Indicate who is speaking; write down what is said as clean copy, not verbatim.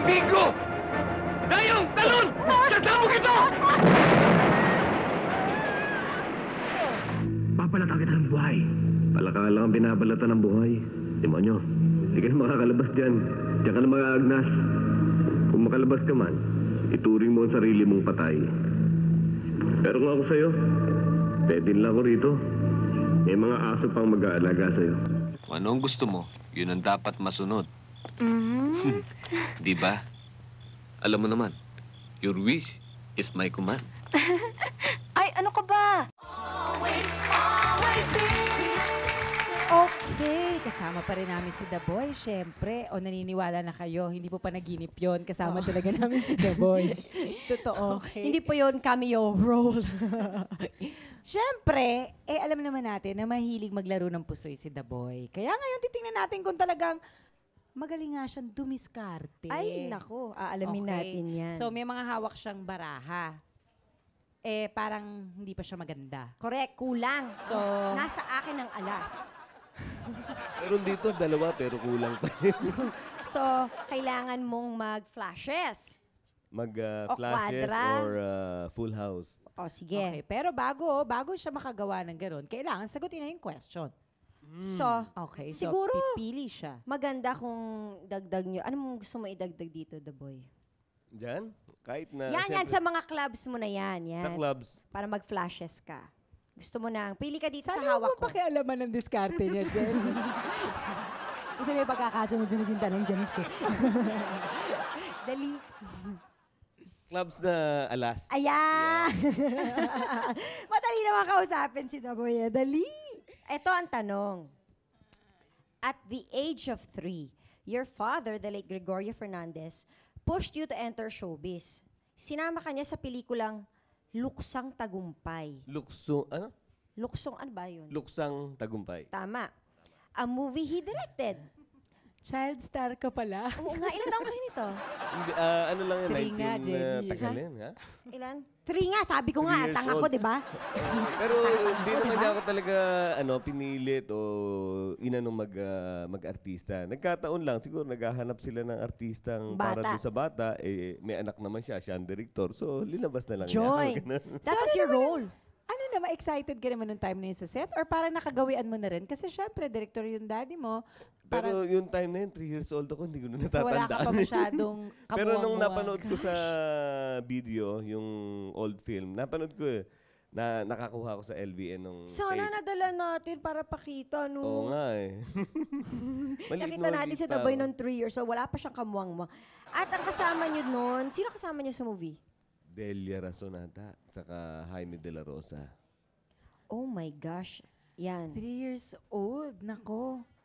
Speaker 1: Bingo! Dayong! Talon! Sasabog ito! Papalata kita ng buhay.
Speaker 2: Palaka lang ang binabalata ng buhay. Demonyo, hindi ka na makakalabas dyan. Diyan ka na mag-aagnas. Kung makalabas ka man, ituring mo ang sarili mong patay. Pero nga ako sa'yo, pwede lang ako rito. May mga aso pang mag-aalaga sa'yo.
Speaker 3: Kung ano ang gusto mo, yun ang dapat masunod. Di ba? Alam mo naman, your wish is my command.
Speaker 4: Ay, ano ka ba?
Speaker 5: Okay, kasama pa rin namin si The Boy, syempre. O naniniwala na kayo, hindi po pa naginip yon. Kasama talaga namin si The Boy.
Speaker 6: Totoo.
Speaker 5: Okay.
Speaker 6: Hindi po yun cameo role.
Speaker 5: Syempre, alam naman natin na mahilig maglaro ng pusoy si The Boy. Kaya ngayon titingnan natin kung talagang magaling nga siyang dumiskarte.
Speaker 6: Ay, nako. Aalamin
Speaker 5: Okay.
Speaker 6: natin yan.
Speaker 5: So may mga hawak siyang baraha. Parang hindi pa siya maganda.
Speaker 6: correct, kulang.
Speaker 5: So,
Speaker 6: Nasa akin ang alas.
Speaker 7: Meron dito, dalawa, pero kulang pa rin.
Speaker 6: So, kailangan mong mag-flashes. O
Speaker 7: Mag-flashes
Speaker 6: kwadra.
Speaker 7: or full house.
Speaker 6: O, sige.
Speaker 5: okay. Pero bago siya makagawa ng gano'n, kailangan sagutin na yung question.
Speaker 6: So,
Speaker 5: Okay,
Speaker 6: Siguro-
Speaker 5: so pipili siya.
Speaker 6: maganda kung dagdag nyo. Ano mong gusto mo idagdag dito, The Boy?
Speaker 7: Diyan? Kahit na...
Speaker 6: Yan,
Speaker 7: siyempre,
Speaker 6: sa mga clubs mo na yan.
Speaker 7: Sa
Speaker 6: Yan.
Speaker 7: clubs.
Speaker 6: Para mag-flashes ka. Gusto mo na, pili ka dito
Speaker 5: Sana
Speaker 6: sa hawak
Speaker 5: mo
Speaker 6: ko.
Speaker 5: pakialaman ng diskarte niya, Jen. Kasi may pagkakasunod-sunod yung tanong dyan, eh.
Speaker 6: Dali.
Speaker 7: Clubs na alas.
Speaker 6: Ayan! Madali naman kausapin si The Boy. Dali! Ito ang tanong. At the age of 3, your father, the late Gregorio Fernandez, pushed you to enter showbiz. Sinama ka niya sa pelikulang Luksang Tagumpay.
Speaker 7: Ano?
Speaker 6: Luksong, ano ba yun?
Speaker 7: Luksang Tagumpay.
Speaker 6: Tama. A movie he directed.
Speaker 5: Child star ka pala.
Speaker 6: Oo nga, ilan taong kayo nito?
Speaker 7: Hindi, ano lang yan,
Speaker 5: Three nga,
Speaker 7: 19
Speaker 5: Jenny.
Speaker 7: tagalin, ha?
Speaker 6: Ilan? 3 nga, sabi ko nga,
Speaker 7: 3 years
Speaker 6: tanga ko,
Speaker 7: old.
Speaker 6: di ba?
Speaker 7: Pero hindi naman niya ako talaga pinilit o inanong mag-artista. Nagkataon lang, siguro naghahanap sila ng artistang para
Speaker 6: Bata.
Speaker 7: doon sa bata. May anak naman siya ang director. So, linabas na lang
Speaker 6: Joy.
Speaker 7: niya.
Speaker 6: That was your role.
Speaker 5: Ano naman, excited ka naman nung time na yun sa set? Or parang nakagawian mo na rin? Kasi syempre, director yung daddy mo.
Speaker 7: Pero yung time na yun, 3 years old ako, hindi ko na
Speaker 5: So wala ka
Speaker 7: natatandaan.
Speaker 5: pa masyadong kamuwang-muwang.
Speaker 7: Pero nung napanood ko sa video, yung old film, napanood ko nakakuha ko sa LBN nung
Speaker 6: Sana
Speaker 7: tape.
Speaker 6: nadala natin para pakita, no?
Speaker 7: Oo nga eh. Maliit
Speaker 6: Nakita
Speaker 7: na
Speaker 6: natin si
Speaker 7: maliit
Speaker 6: The
Speaker 7: pa
Speaker 6: Boy
Speaker 7: ako.
Speaker 6: noong 3 years, so wala pa siyang kamuwang mo. At ang kasama niyo noon, sino kasama niyo sa movie?
Speaker 7: Delia Razonata, saka Jaime De La Rosa.
Speaker 6: Oh my gosh. Yan.
Speaker 5: 3 years old, nako.